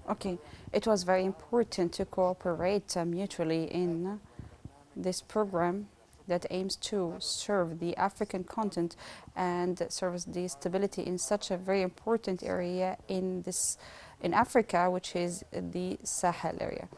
Okay, it was very important to cooperate mutually in this program that aims to serve the African continent and serves the stability in such a very important area in Africa, which is the Sahel area.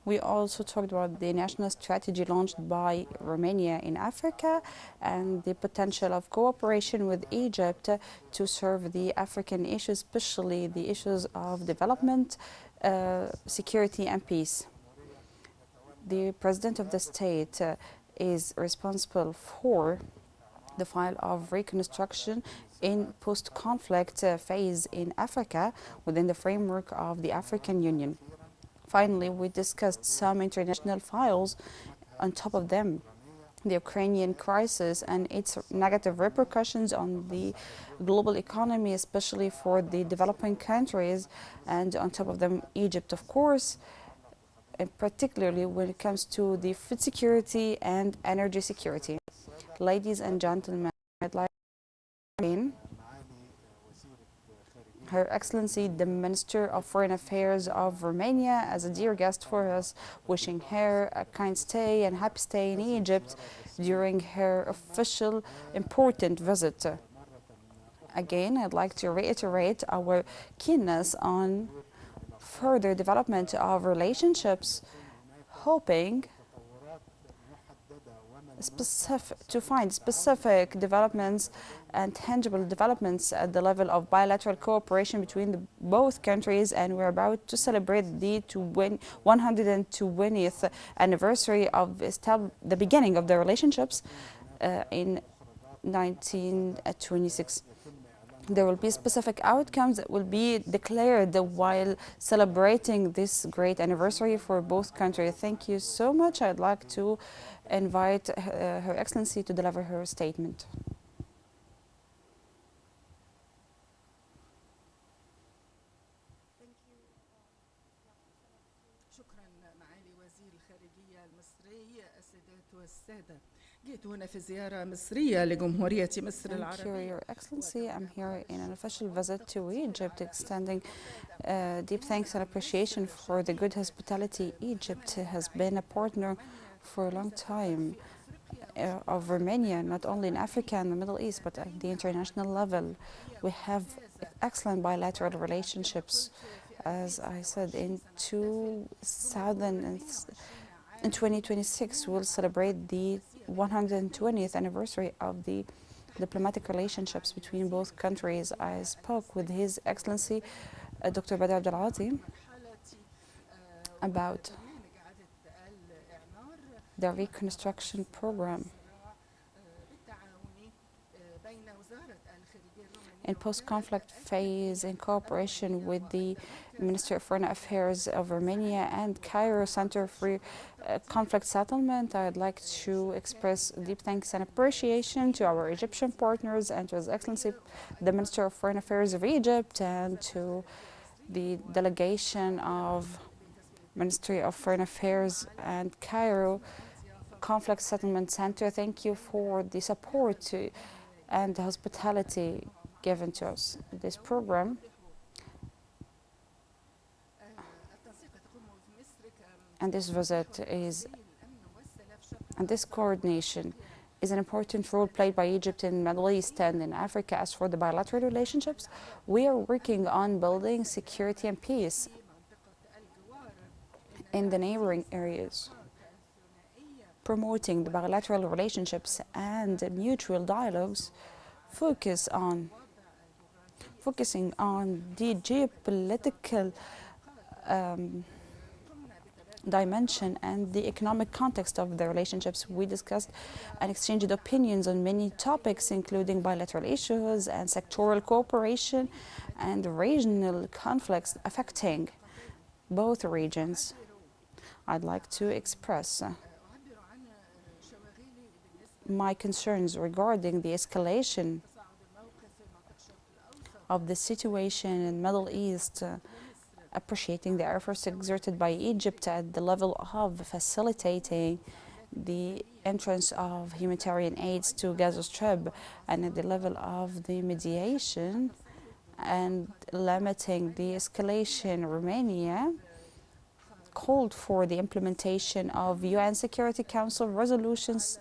We also talked about the national strategy launched by Romania in Africa and the potential of cooperation with Egypt to serve the African issues, especially the issues of development, security and peace. The President of the state is responsible for the file of reconstruction in post-conflict phase in Africa within the framework of the African Union. Finally, we discussed some international files. On top of them, the Ukrainian crisis and its negative repercussions on the global economy, especially for the developing countries, and on top of them, Egypt, of course, and particularly when it comes to the food security and energy security. Ladies and gentlemen, I'd like to begin Her Excellency, the Minister of Foreign Affairs of Romania, as a dear guest for us, wishing her a kind stay and happy stay in Egypt during her official important visit. Again, I'd like to reiterate our keenness on further development of relationships, hoping to find specific developments and tangible developments at the level of bilateral cooperation between both countries, and we're about to celebrate the 120th anniversary of the beginning of the relationships in 1926. There will be specific outcomes that will be declared while celebrating this great anniversary for both countries. Thank you so much. I'd like to invite Her Excellency to deliver her statement. جئت هنا في زيارة مصرية لجمهورية مصر العربية. Thank you, Your Excellency. I'm here in an official visit to Egypt, extending deep thanks and appreciation for the good hospitality. Egypt has been a partner for a long time of Romania, not only in Africa and the Middle East, but at the international level. We have excellent bilateral relationships. As I said, in 2026, we'll celebrate the 120th anniversary of the diplomatic relationships between both countries. I spoke with His Excellency Dr. Badr Abdelati about the reconstruction program in post-conflict phase in cooperation with the Minister of Foreign Affairs of Romania and Cairo Center for Conflict Settlement. I'd like to express deep thanks and appreciation to our Egyptian partners and to His Excellency, the Minister of Foreign Affairs of Egypt, and to the delegation of Ministry of Foreign Affairs and Cairo Conflict Settlement Center. Thank you for the support and the hospitality given to us. This program and this visit and this coordination is an important role played by Egypt in the Middle East and in Africa. As for the bilateral relationships, we are working on building security and peace in the neighboring areas, promoting the bilateral relationships and mutual dialogues, focusing on the geopolitical dimension and the economic context of the relationships. We discussed and exchanged opinions on many topics, including bilateral issues and sectoral cooperation and regional conflicts affecting both regions. I'd like to express my concerns regarding the escalation of the situation in the Middle East, appreciating the efforts exerted by Egypt at the level of facilitating the entrance of humanitarian aids to Gaza Strip, and at the level of the mediation and limiting the escalation, Romania called for the implementation of UN Security Council resolutions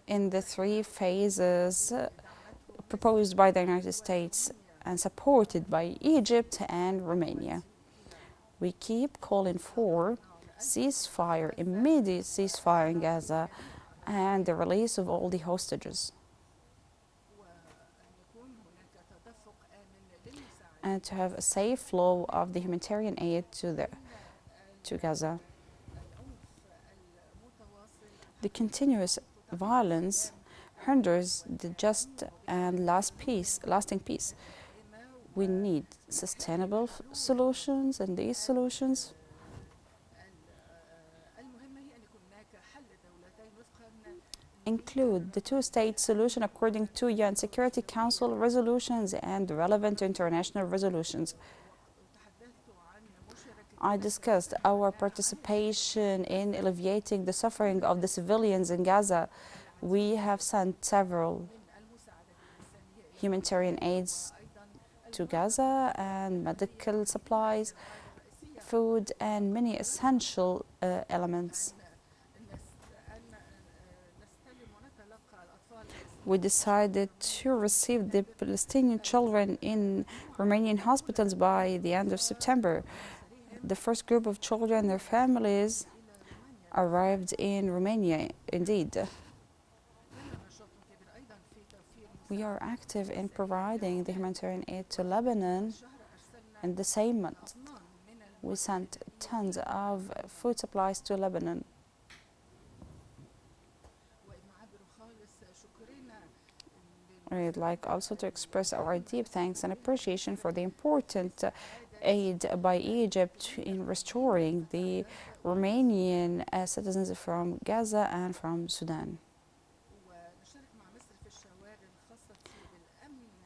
in the three phases proposed by the United States and supported by Egypt and Romania. We keep calling for ceasefire, immediate ceasefire in Gaza, and the release of all the hostages, and to have a safe flow of the humanitarian aid to Gaza. The continuous violence hinders the just and lasting peace. We need sustainable solutions, and these solutions include the two-state solution according to UN Security Council resolutions and relevant international resolutions. I discussed our participation in alleviating the suffering of the civilians in Gaza. We have sent several humanitarian aids to Gaza and medical supplies, food, and many essential elements. We decided to receive the Palestinian children in Romanian hospitals by the end of September. The first group of children and their families arrived in Romania, indeed. We are active in providing the humanitarian aid to Lebanon. In the same month, we sent tons of food supplies to Lebanon. I'd like also to express our deep thanks and appreciation for the important aid by Egypt in restoring the Romanian citizens from Gaza and from Sudan.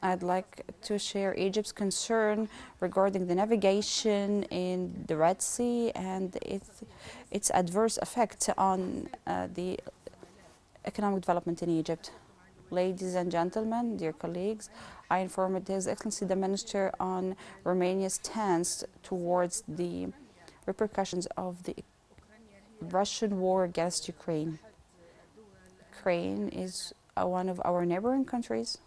I'd like to share Egypt's concern regarding the navigation in the Red Sea and its adverse effect on the economic development in Egypt. Ladies and gentlemen, dear colleagues, I informed His Excellency the Minister on Romania's stance towards the repercussions of the Russian war against Ukraine. Ukraine is one of our neighboring countries.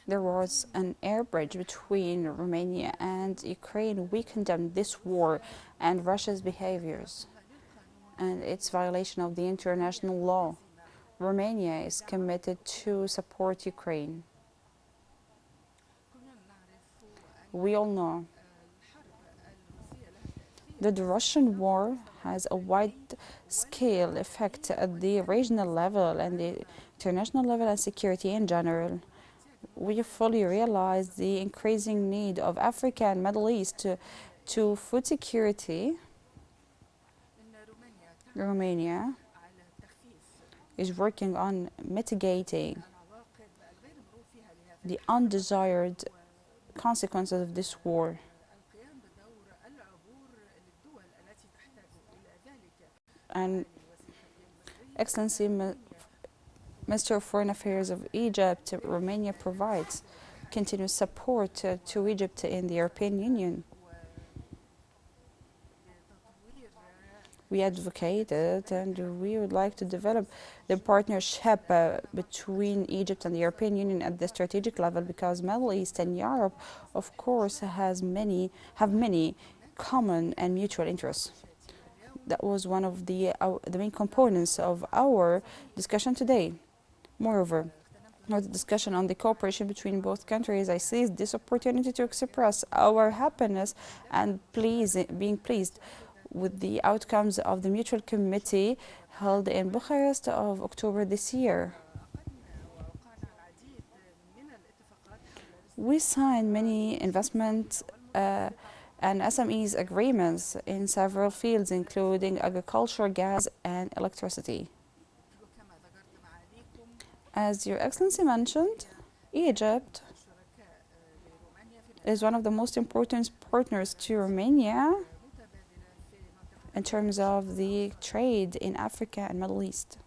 There was an air bridge between Romania and Ukraine. We condemned this war and Russia's behaviors and its violation of the international law. Romania is committed to support Ukraine. We all know that the Russian war has a wide-scale effect at the regional level and the international level and security in general. We fully realize the increasing need of Africa and Middle East to food security. Romania is working on mitigating the undesired consequences of this war. And Excellency Minister of Foreign Affairs of Egypt, Romania provides continuous support to Egypt in the European Union. We advocated and we would like to develop the partnership between Egypt and the European Union at the strategic level, because Middle East and Europe, of course, have many common and mutual interests. That was one of the main components of our discussion today. Moreover, in the discussion on the cooperation between both countries, I seized this opportunity to express our happiness and being pleased with the outcomes of the mutual committee held in Bucharest of October this year. We signed many investment and SMEs agreements in several fields, including agriculture, gas, and electricity. As Your Excellency mentioned, Egypt is one of the most important partners to Romania in terms of the trade in Africa and Middle East.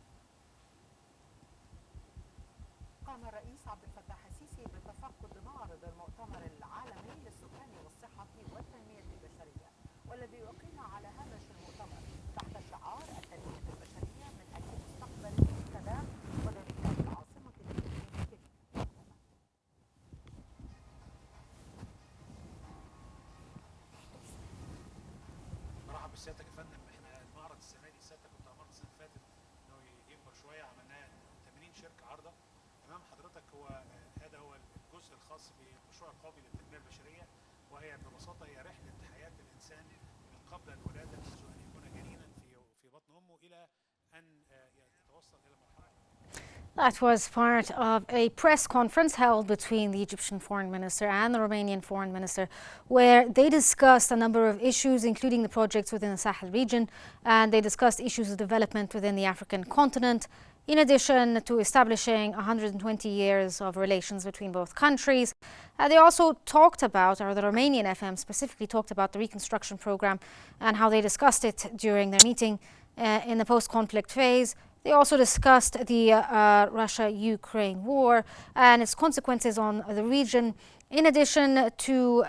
سيادتك يا فندم، احنا المعرض السنه دي سيادتك كنت امرت السنه اللي فاتت انه يكبر شويه، عملناه 80 شركه عارضه امام حضرتك. هو هذا هو الجزء الخاص بالمشروع القومي للتنميه البشريه، وهي ببساطه هي رحله حياه الانسان من قبل الولاده منذ ان يكون جنينا في بطن امه الى ان يتوصل الى مرحله. That was part of a press conference held between the Egyptian Foreign Minister and the Romanian Foreign Minister, where they discussed a number of issues, including the projects within the Sahel region, and they discussed issues of development within the African continent, in addition to establishing 120 years of relations between both countries. They also talked about, or the Romanian FM specifically talked about, the reconstruction program and how they discussed it during their meeting in the post-conflict phase. They also discussed the Russia-Ukraine war and its consequences on the region, in addition to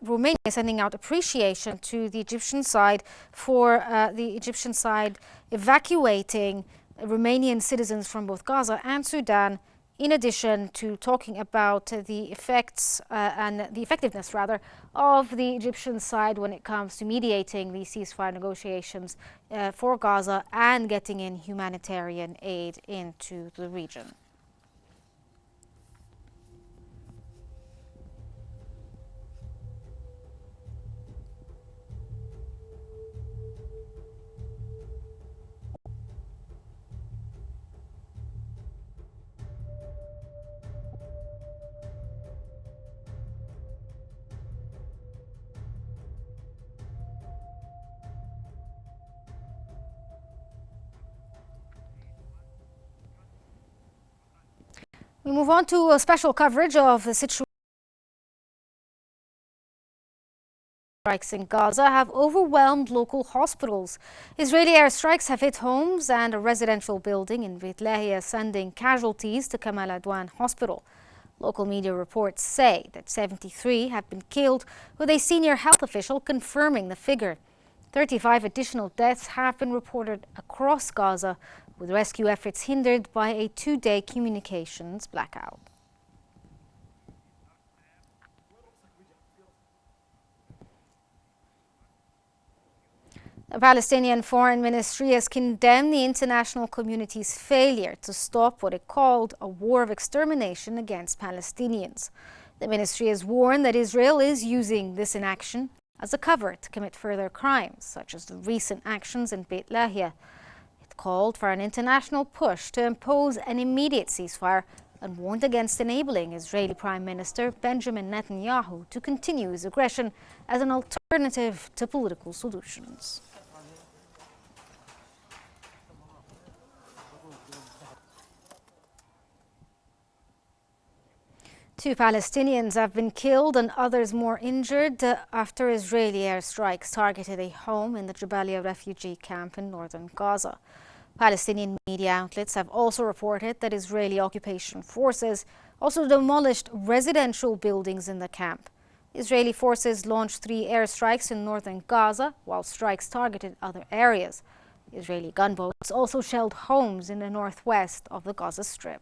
Romania sending out appreciation to the Egyptian side for the Egyptian side evacuating Romanian citizens from both Gaza and Sudan, in addition to talking about the effects and the effectiveness, rather, of the Egyptian side when it comes to mediating the ceasefire negotiations for Gaza and getting in humanitarian aid into the region. We move on to a special coverage of the situation. Strikes in Gaza have overwhelmed local hospitals. Israeli airstrikes have hit homes and a residential building in Beit Lahia, sending casualties to Kamal Adwan Hospital. Local media reports say that 73 have been killed, with a senior health official confirming the figure. 35 additional deaths have been reported across Gaza, with rescue efforts hindered by a two-day communications blackout. The Palestinian Foreign Ministry has condemned the international community's failure to stop what it called a war of extermination against Palestinians. The ministry has warned that Israel is using this inaction as a cover to commit further crimes, such as the recent actions in Beit Lahia. It called for an international push to impose an immediate ceasefire and warned against enabling Israeli Prime Minister Benjamin Netanyahu to continue his aggression as an alternative to political solutions. Two Palestinians have been killed and others more injured after Israeli airstrikes targeted a home in the Jabalia refugee camp in northern Gaza. Palestinian media outlets have also reported that Israeli occupation forces also demolished residential buildings in the camp. Israeli forces launched 3 airstrikes in northern Gaza, while strikes targeted other areas. Israeli gunboats also shelled homes in the northwest of the Gaza Strip.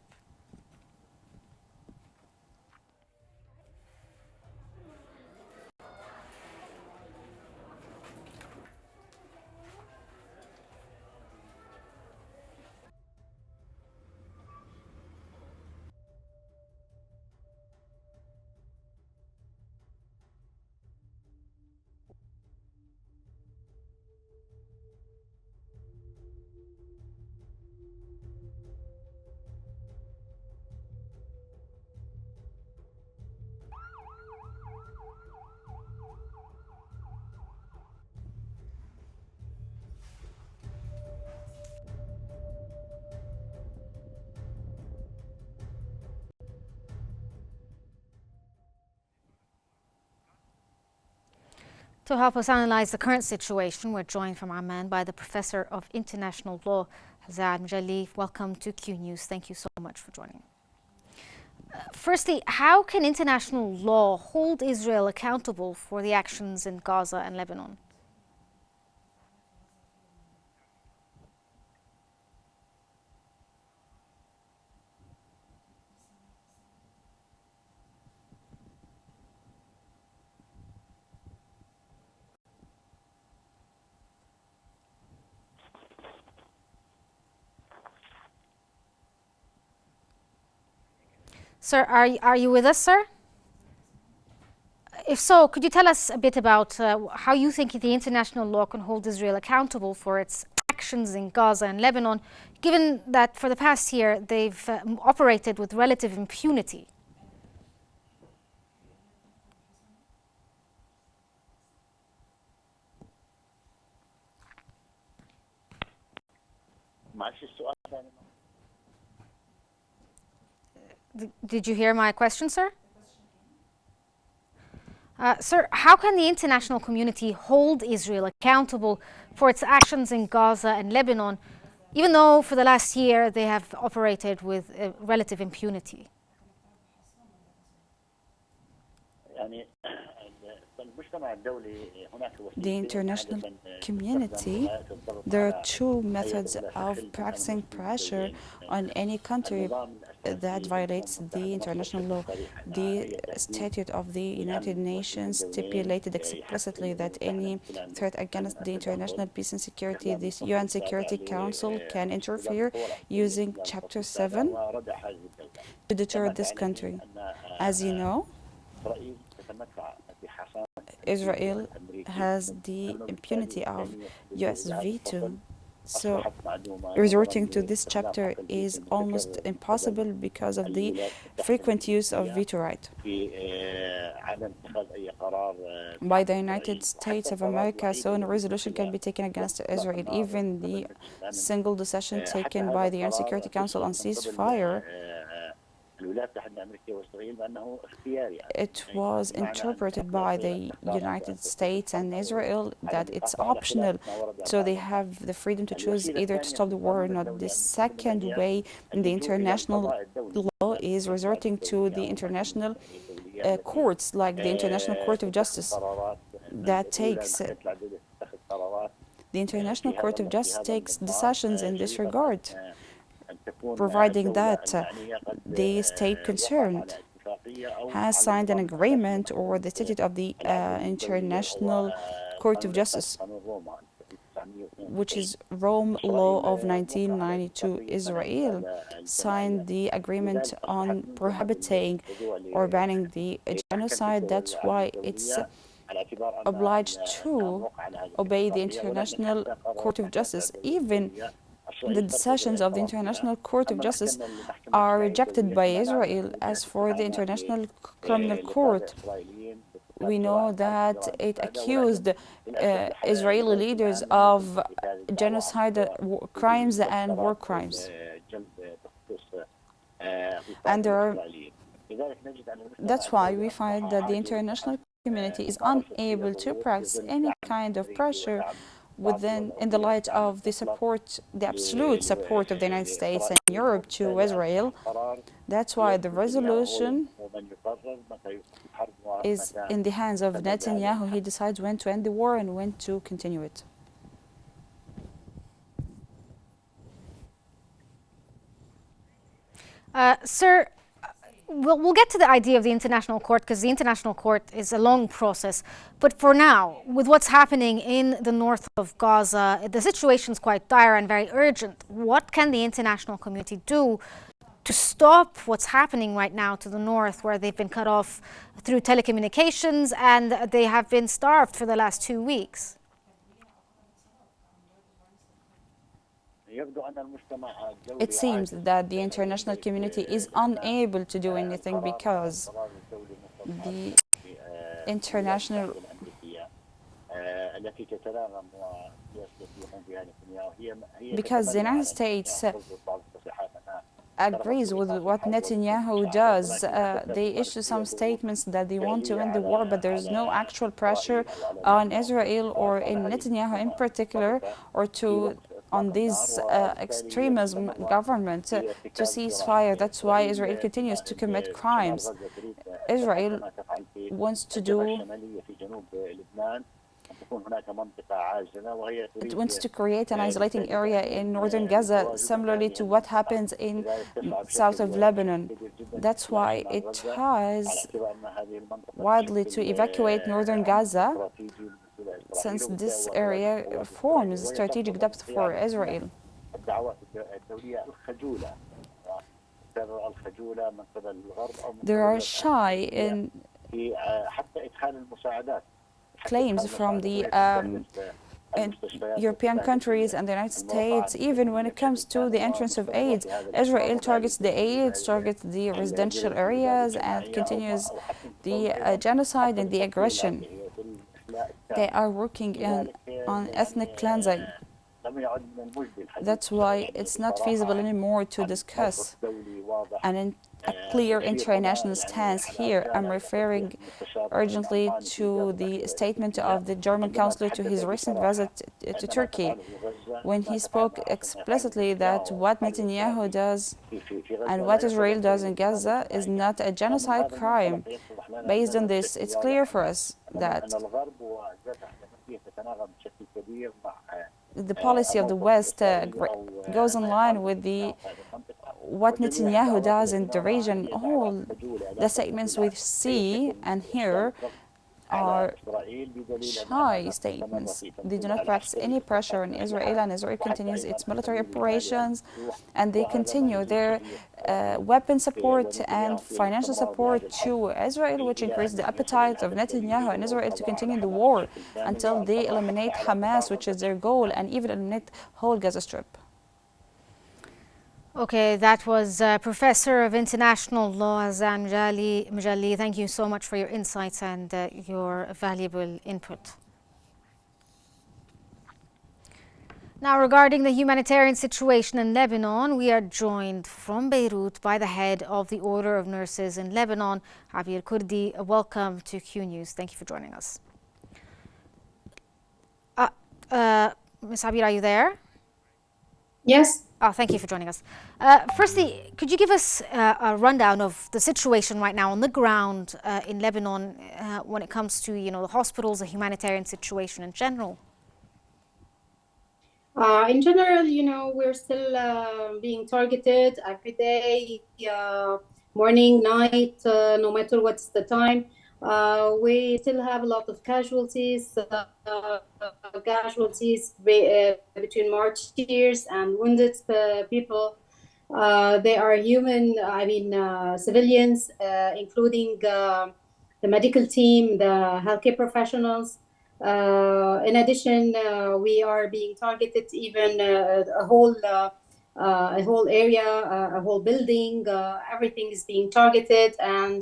To help us analyze the current situation, we're joined from Amman by the Professor of International Law, Hazad Mjalli. Welcome to Q News. Thank you so much for joining. Firstly, how can international law hold Israel accountable for the actions in Gaza and Lebanon? Sir, are you with us, sir? If so, could you tell us a bit about how you think the international law can hold Israel accountable for its actions in Gaza and Lebanon, given that for the past year they've operated with relative impunity? Did you hear my question, sir? Sir, how can the international community hold Israel accountable for its actions in Gaza and Lebanon, even though for the last year they have operated with relative impunity? The international community, there are two methods of practicing pressure on any country that violates the international law. The statute of the United Nations stipulated explicitly that any threat against the international peace and security, the UN Security Council can interfere using Chapter 7 to deter this country. As you know, Israel has the impunity of US veto. So resorting to this chapter is almost impossible because of the frequent use of veto right by the United States of America, so no resolution can be taken against Israel. Even the single decision taken by the UN Security Council on ceasefire, it was interpreted by the United States and Israel that it's optional, so they have the freedom to choose either to stop the war or not. The second way in the international law is resorting to the international courts, like the International Court of Justice. The International Court of Justice takes decisions in this regard, providing that the state concerned has signed an agreement or the statute of the International Court of Justice, which is Rome Law of 1992. Israel signed the agreement on prohibiting or banning the genocide. That's why it's obliged to obey the International Court of Justice. Even the decisions of the International Court of Justice are rejected by Israel. As for the International Criminal Court, we know that it accused Israeli leaders of genocide crimes and war crimes. And that's why we find that the international community is unable to practice any kind of pressure in the light of the absolute support of the United States and Europe to Israel. That's why the resolution is in the hands of Netanyahu. He decides when to end the war and when to continue it. Sir, we'll get to the idea of the International Court, because the International Court is a long process. But for now, with what's happening in the north of Gaza, the situation is quite dire and very urgent. What can the international community do to stop what's happening right now to the north, where they've been cut off through telecommunications and they have been starved for the last 2 weeks? It seems that the international community is unable to do anything because the international the United States agrees with what Netanyahu does. They issue some statements that they want to end the war, but there's no actual pressure on Israel or in Netanyahu in particular, or on this extremism government to cease fire. That's why Israel continues to commit crimes. Israel wants to create an isolating area in northern Gaza, similarly to what happens in south of Lebanon. That's why it tries widely to evacuate northern Gaza, since this area forms strategic depth for Israel. They are shy in claims from the European countries and the United States. Even when it comes to the entrance of aid, Israel targets the aid, targets the residential areas, and continues the genocide and the aggression. They are working on ethnic cleansing. That's why it's not feasible anymore to discuss a clear international stance here. I'm referring urgently to the statement of the German chancellor to his recent visit to Turkey, when he spoke explicitly that what Netanyahu does and what Israel does in Gaza is not a genocide crime. Based on this, it's clear for us that the policy of the West goes in line with what Netanyahu does in the region. All the statements we see and hear are shy statements. They do not practice any pressure on Israel, and Israel continues its military operations, and they continue their weapon support and financial support to Israel, which increases the appetite of Netanyahu and Israel to continue the war until they eliminate Hamas, which is their goal, and even eliminate whole Gaza Strip. Okay, that was Professor of International Law Azan Mujali. Thank you so much for your insights and your valuable input. Now, regarding the humanitarian situation in Lebanon, we are joined from Beirut by the head of the Order of Nurses in Lebanon, Abir Kurdi. Welcome to Qnews. Thank you for joining us. Ms. Abir, are you there? Yes. Thank you for joining us. Firstly, could you give us a rundown of the situation right now on the ground in Lebanon when it comes to, the hospitals, the humanitarian situation in general? In general, we're still being targeted every day, morning, night, no matter what's the time. We still have a lot of casualties between martyrs and wounded people. They are human, civilians, including the medical team, the healthcare professionals. In addition, we are being targeted even a whole area, a whole building. Everything is being targeted and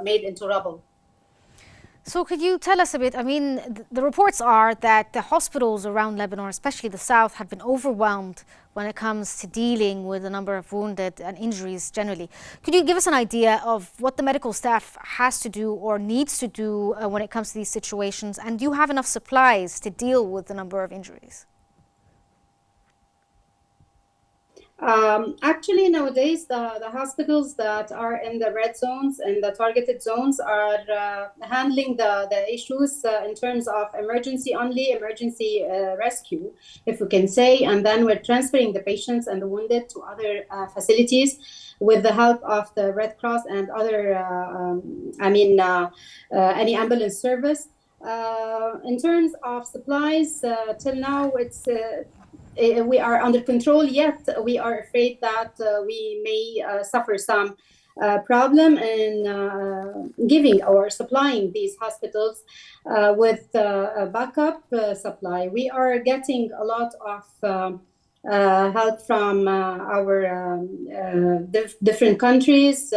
made into rubble. So could you tell us a bit, the reports are that the hospitals around Lebanon, especially the south, have been overwhelmed when it comes to dealing with the number of wounded and injuries generally. Could you give us an idea of what the medical staff has to do or needs to do when it comes to these situations? And do you have enough supplies to deal with the number of injuries? Actually, nowadays, the hospitals that are in the red zones and the targeted zones are handling the issues in terms of emergency rescue, if we can say, and then we're transferring the patients and the wounded to other facilities with the help of the Red Cross and other, any ambulance service. In terms of supplies, till now, we are under control, yet we are afraid that we may suffer some problem in giving or supplying these hospitals with a backup supply. We are getting a lot of help from our different countries,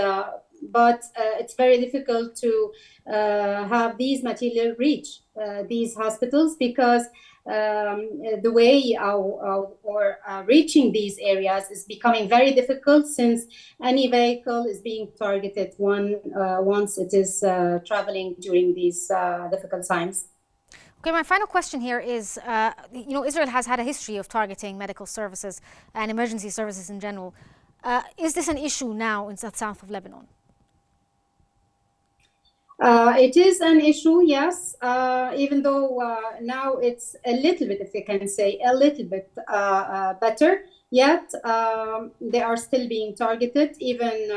but it's very difficult to have these material reach these hospitals because the way or reaching these areas is becoming very difficult, since any vehicle is being targeted once it is traveling during these difficult times. Okay, my final question here is, Israel has had a history of targeting medical services and emergency services in general. Is this an issue now in the south of Lebanon? It is an issue, yes, even though now it's a little bit, if you can say, a little bit better, yet they are still being targeted. Even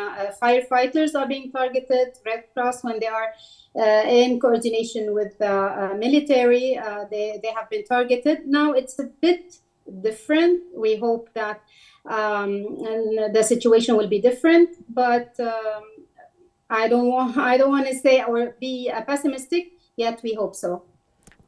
firefighters are being targeted, Red Cross, when they are in coordination with the military, they have been targeted. Now it's a bit different. We hope that and the situation will be different, but I don't want to say or be pessimistic, yet we hope so.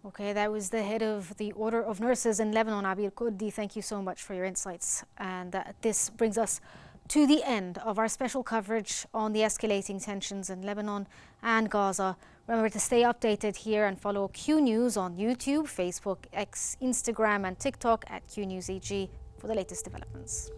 Okay, that was the head of the Order of Nurses in Lebanon, Abir Kurdi. Thank you so much for your insights. And this brings us to the end of our special coverage on the escalating tensions in Lebanon and Gaza. Remember to stay updated here and follow Q News on YouTube, Facebook, X, Instagram and TikTok at QNewsEG for the latest developments.